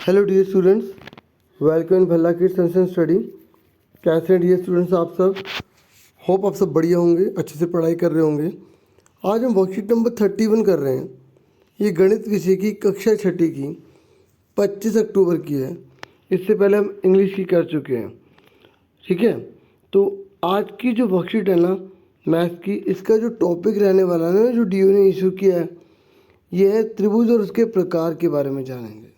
Hello dear students, welcome in Bhalla kids sense study. कैसे हैं dear students आप सब? होप आप सब बढ़िया होंगे, अच्छे से पढ़ाई कर रहे होंगे। आज हम वर्कशीट नंबर 31 कर रहे हैं। ये गणित विषय की कक्षा छठी की 25 अक्टूबर की है। इससे पहले हम इंग्लिश की कर चुके हैं, ठीक है। तो आज की जो वर्कशीट है ना मैथ्स की, इसका जो टॉपिक रहने वाला है ना, जो डीओ ने इशू किया है, ये है त्रिभुज और उसके प्रकार के बारे में जानेंगे।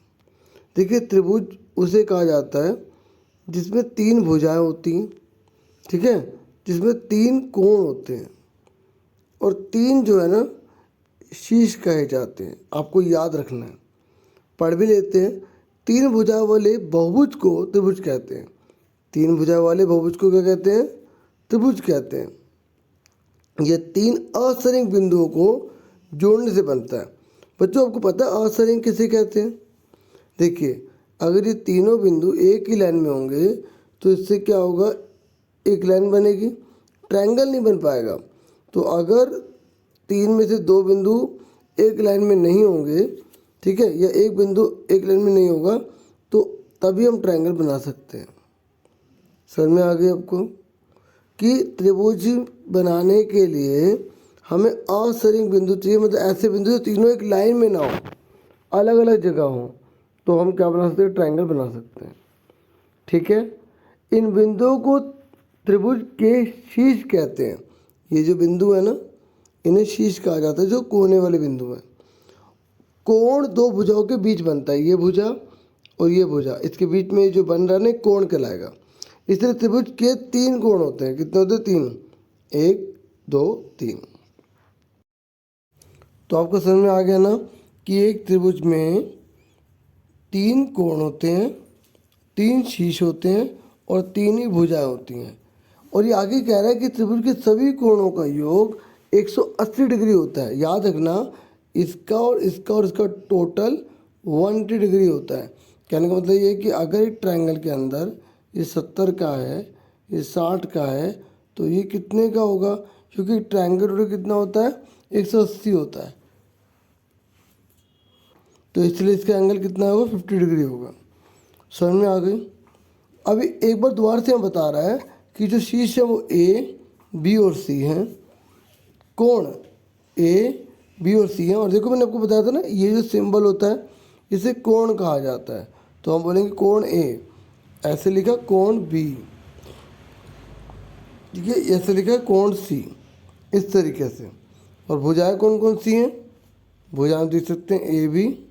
देखिए, त्रिभुज उसे कहा जाता है जिसमें 3 भुजाएं होती हैं, ठीक है, जिसमें 3 कोण होते हैं और 3 जो है ना शीर्ष कहे जाते हैं। आपको याद रखना है, पढ़ भी लेते हैं। 3 भुजा वाले बहुभुज को त्रिभुज कहते हैं। 3 भुजा वाले बहुभुज को क्या कहते हैं? त्रिभुज कहते हैं। ये 3 असंरेख बिंदुओं को जोड़ने से बनता है। बच्चों, आपको पता है असंरेख किसे कहते हैं? देखिए, अगर ये तीनों बिंदु एक ही लाइन में होंगे तो इससे क्या होगा? एक लाइन बनेगी, ट्रायंगल नहीं बन पाएगा। तो अगर 3 में से 2 बिंदु एक लाइन में नहीं होंगे, ठीक है, या एक बिंदु एक लाइन में नहीं होगा, तो तभी हम ट्रायंगल बना सकते हैं। समझ में आ गई आपको कि त्रिभुज बनाने के लिए हमें असंरेख बिंदु चाहिए, मतलब ऐसे बिंदु जो तीनों एक लाइन में ना हो, अलग अलग जगह हो, तो हम क्या बना सकते हैं? ट्रायंगल बना सकते हैं, ठीक है। इन बिंदुओं को त्रिभुज के शीर्ष कहते हैं। ये जो बिंदु है ना, इन्हें शीर्ष कहा जाता है, जो कोने वाले बिंदु हैं। कोण 2 भुजाओं के बीच बनता है, ये भुजा और ये भुजा, इसके बीच में जो बन रहा है ना, कोण कहलाएगा। इसलिए त्रिभुज के 3 कोण होते हैं। कितने होते हैं? 3, 1 2 3। तो आपको समझ में आ गया ना कि एक त्रिभुज में 3 कोण होते हैं, 3 शीर्ष होते हैं और 3 ही भुजाएं होती हैं। और ये आगे कह रहा है कि त्रिभुज के सभी कोणों का योग 180 डिग्री होता है। याद रखना, इसका और इसका टोटल 180 डिग्री होता है। कहने का मतलब ये है कि अगर एक ट्रायंगल के अंदर ये 70 का है, ये 60 का है, तो ये कितने का होगा? क्योंकि ट्रायंगल टोटल कितना होता है? 180 होता है, तो इसलिए इसका एंगल कितना होगा? 50 डिग्री होगा। समझ में आ गई? अभी एक बार दोबारा से हम बता रहा है कि जो शीर्ष है वो ए, बी और सी हैं। कोण ए, बी और सी हैं। और देखो, मैंने आपको बताया था ना, ये जो सिंबल होता है इसे कोण कहा जाता है। तो हम बोलेंगे कोण ए, ऐसे लिखा कोण बी, ठीक है, ऐसे लिखा कोण सी, इस तरीके से। और भुजाएं कौन कौन सी हैं? भुजाएं देख सकते हैं, ए बी,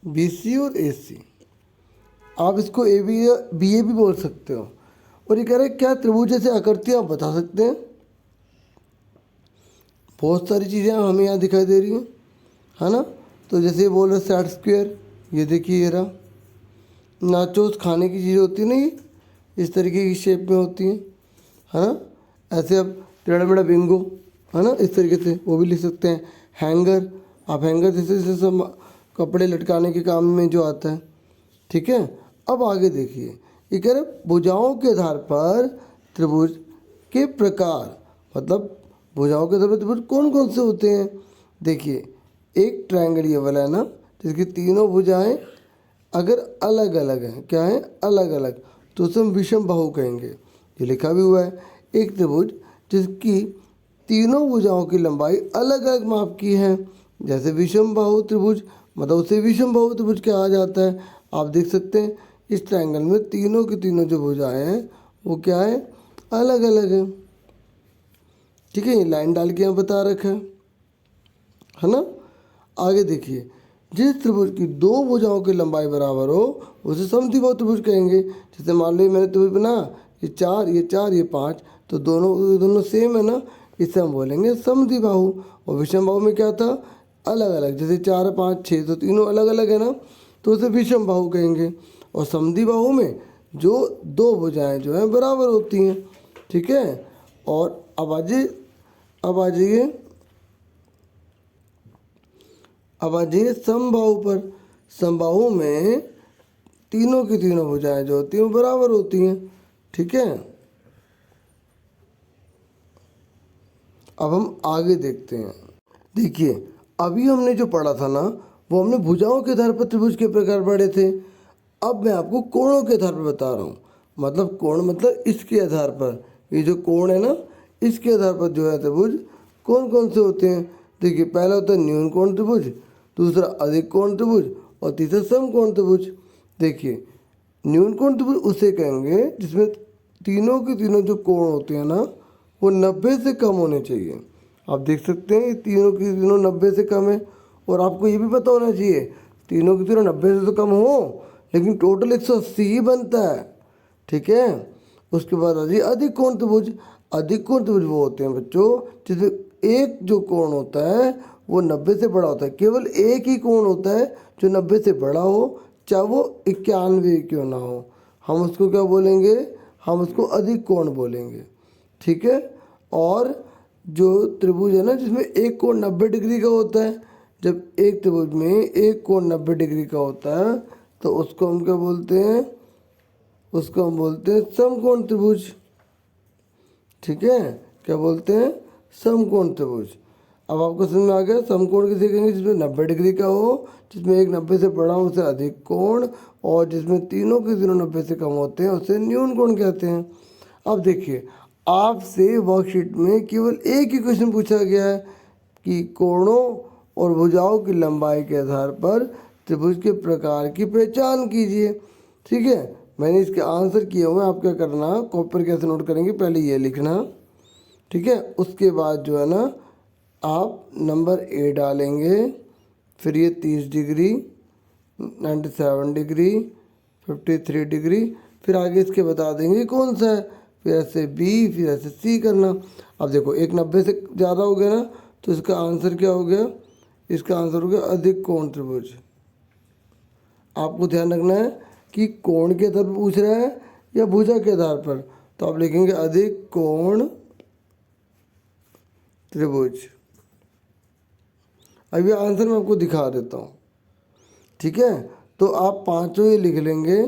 बी सी और ए सी। आप इसको ए बी या बी ए भी बोल सकते हो। और ये कह रहे हैं क्या त्रिभुज जैसे आकृतियाँ आप बता सकते हैं? बहुत सारी चीज़ें हमें यहाँ दिखाई दे रही हैं, है ना। तो जैसे बोल रहे सेट स्क्वायर, ये देखिए, ये रहा। नाचोस खाने की चीज़ें होती है ना, ये इस तरीके की शेप में होती हैं, है ना। ऐसे अब टेढ़ा मेढ़ा बिंगो, है ना, इस तरीके से वो भी लिख सकते हैं। हैंगर, आप हैंगर जैसे सब कपड़े लटकाने के काम में जो आता है, ठीक है। अब आगे देखिए, ये कह रहे भुजाओं के आधार पर त्रिभुज के प्रकार, मतलब भुजाओं के आधार पर त्रिभुज कौन कौन से होते हैं? देखिए, एक ट्रायंगल ये वाला है ना, जिसकी तीनों भुजाएं अगर अलग अलग हैं, क्या है? अलग अलग, तो उसे हम विषम बाहु कहेंगे। ये लिखा भी हुआ है। एक त्रिभुज जिसकी तीनों भुजाओं की लंबाई अलग अलग माप की है, जैसे विषम बाहु त्रिभुज, मतलब उसे विषम बाहु त्रिभुज कहा जाता है। आप देख सकते हैं इस ट्रायंगल में तीनों की तीनों जो भुजाएं हैं वो क्या है? अलग अलग है, ठीक है। ये लाइन डाल के यहाँ बता रखा है ना। आगे देखिए, जिस त्रिभुज की 2 भुजाओं की लंबाई बराबर हो उसे समद्विबाहु त्रिभुज कहेंगे। जैसे मान लो मैंने त्रिभुज बना, ये 4 ये 4 ये 5, तो दोनों सेम है ना, इसे हम बोलेंगे समद्विबाहु। और विषम बाहु में क्या था? अलग अलग, जैसे 4 5 6, तो तीनों अलग अलग है ना, तो उसे विषम बाहु कहेंगे। और समद्विबाहु में जो 2 भुजाएं जो हैं बराबर होती हैं, ठीक है। और अब आ जाइए समबाहु पर। समबाहु में तीनों की तीनों भुजाएं जो होती हैं वो बराबर होती हैं, ठीक है। अब हम आगे देखते हैं। देखिए, अभी हमने जो पढ़ा था ना, वो हमने भुजाओं के आधार पर त्रिभुज के प्रकार पढ़े थे। अब मैं आपको कोणों के आधार पर बता रहा हूँ, मतलब कोण मतलब इसके आधार पर, ये जो कोण है ना इसके आधार पर जो है त्रिभुज कौन कौन से होते हैं। देखिए पहला होता है न्यून कोण त्रिभुज, दूसरा अधिक कोण त्रिभुज और तीसरा समकोण त्रिभुज। देखिए न्यून कोण त्रिभुज उसे कहेंगे जिसमें तीनों के तीनों जो कोण होते हैं ना वो 90 से कम होने चाहिए। आप देख सकते हैं ये तीनों की तीनों 90 से कम है, और आपको ये भी पता होना चाहिए तीनों की तीनों 90 से तो कम हो लेकिन टोटल 180 ही बनता है, ठीक है। उसके बाद आ जाइए अधिक कोण त्रिभुज। अधिक कोण त्रिभुज वो होते हैं बच्चों जिसमें एक जो कोण होता है वो 90 से बड़ा होता है, केवल एक ही कोण होता है जो 90 से बड़ा हो, चाहे वो 91 क्यों ना हो, हम उसको क्या बोलेंगे, हम उसको अधिक कोण बोलेंगे, ठीक है। और जो त्रिभुज है ना जिसमें एक कोण 90 डिग्री का होता है, जब एक त्रिभुज में एक कोण 90 डिग्री का होता है तो उसको हम क्या बोलते हैं, उसको हम बोलते हैं समकोण त्रिभुज, ठीक है। क्या बोलते हैं, समकोण त्रिभुज। अब आपको समझ में आ गया, समकोण किसे कहेंगे जिसमें 90 डिग्री का हो, जिसमें एक 90 से बड़ा हो उसे अधिक कोण, और जिसमें तीनों के तीनों 90 से कम होते हैं उसे न्यून कोण कहते हैं। अब देखिए आपसे वर्कशीट में केवल एक ही क्वेश्चन पूछा गया है कि कोणों और भुजाओं की लंबाई के आधार पर त्रिभुज के प्रकार की पहचान कीजिए, ठीक है। मैंने इसके आंसर किए हुए, आप क्या करना कॉपी पर कैसे नोट करेंगे, पहले ये लिखना, ठीक है। उसके बाद जो है ना आप नंबर ए डालेंगे, फिर ये 30 डिग्री, 97 डिग्री, 53 डिग्री, फिर आगे इसके बता देंगे कौन सा है, फिर ऐसे बी, फिर ऐसे सी करना। अब देखो एक 90 से ज़्यादा हो गया ना तो इसका आंसर क्या हो गया, इसका आंसर हो गया अधिक कोण त्रिभुज। आपको ध्यान रखना है कि कोण के आधार पर पूछ रहा है या भुजा के आधार पर, तो आप लिखेंगे अधिक कोण त्रिभुज। अब ये आंसर मैं आपको दिखा देता हूँ, ठीक है। तो आप पांचों ये लिख लेंगे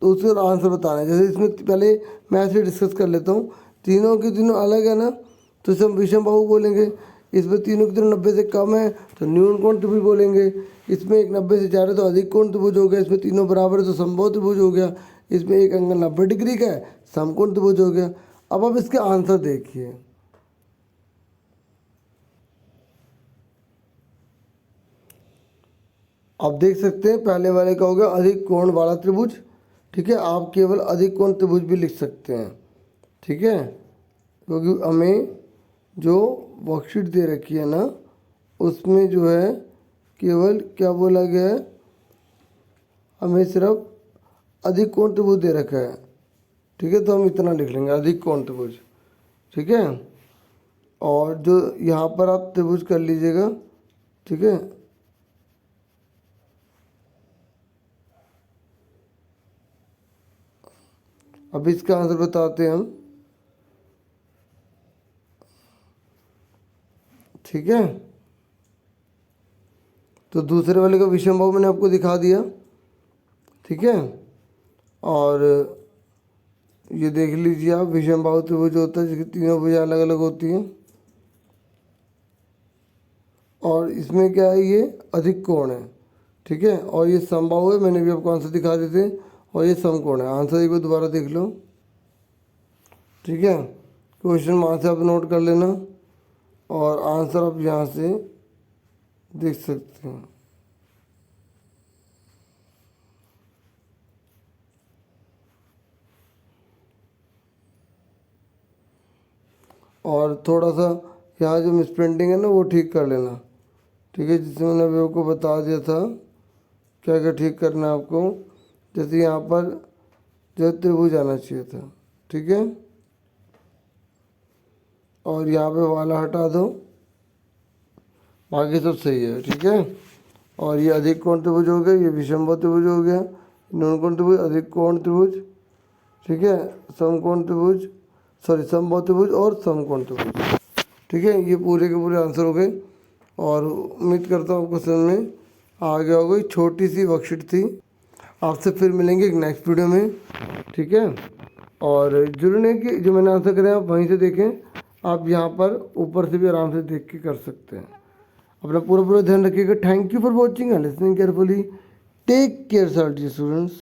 तो उसके आंसर बताना है। जैसे इसमें पहले मैं ऐसे डिस्कस कर लेता हूँ, तीनों के तीनों अलग है ना तो इसे हम विषम बाहु बोलेंगे, इसमें तीनों के तीनों 90 से कम है तो न्यून कोण त्रिभुज बोलेंगे, इसमें एक 90 से ज़्यादा तो अधिक कोण त्रिभुज हो गया, इसमें तीनों बराबर है तो समबाहु त्रिभुज हो गया, इसमें एक एंगल 90 डिग्री का है समकोण त्रिभुज हो गया। अब आप इसके आंसर देखिए, आप देख सकते हैं पहले वाले का हो गया अधिक कोण वाला त्रिभुज, ठीक है। आप केवल अधिक कोण त्रिभुज भी लिख सकते हैं, ठीक है, क्योंकि हमें जो वर्कशीट दे रखी है ना उसमें जो है केवल क्या बोला गया है, हमें सिर्फ अधिक कोण त्रिभुज दे रखा है, ठीक है। तो हम इतना लिख लेंगे अधिक कोण त्रिभुज, ठीक है। और जो यहाँ पर आप त्रिभुज कर लीजिएगा, ठीक है। अब इसका आंसर बताते हैं हम, ठीक है। तो दूसरे वाले का विषम बाहु मैंने आपको दिखा दिया, ठीक है। और ये देख लीजिए आप विषम बाहु त्रिभुज होता है जिसकी तीनों भुजाएं अलग अलग होती हैं, और इसमें क्या है ये अधिक कोण है, ठीक है। और ये समबाहु है, मैंने भी आपको आंसर दिखा देते, और ये समकोण है। आंसर एक बार दोबारा देख लो, ठीक है। क्वेश्चन वहाँ से आप नोट कर लेना और आंसर आप यहाँ से देख सकते हैं। और थोड़ा सा यहाँ जो मिसप्रिंटिंग है ना वो ठीक कर लेना, ठीक है। जिसमें मैंने अभी आपको बता दिया था क्या क्या ठीक करना है आपको, जैसे यहाँ पर जो त्रिभुज आना चाहिए था, ठीक है। और यहाँ पे वाला हटा दो, बाकी सब सही है, ठीक है। और ये अधिक कोण त्रिभुज हो गया, ये विषम त्रिभुज हो गया, न्यून कोण त्रिभुज, अधिक कोण त्रिभुज, ठीक है, समकोण त्रिभुज, सॉरी समबाहु त्रिभुज और समकोण त्रिभुज, ठीक है। ये पूरे के पूरे आंसर हो गए, और उम्मीद करता हूँ आपको समझ में आ गया होगा। एक छोटी सी वर्कशीट थी, आपसे फिर मिलेंगे एक नेक्स्ट वीडियो में, ठीक है। और जरूरी नहीं कि जो मैंने आंसर करें आप वहीं से देखें, आप यहाँ पर ऊपर से भी आराम से देख के कर सकते हैं। अपना पूरा ध्यान रखिएगा। Thank you for watching and listening carefully. Take care sir, dear students.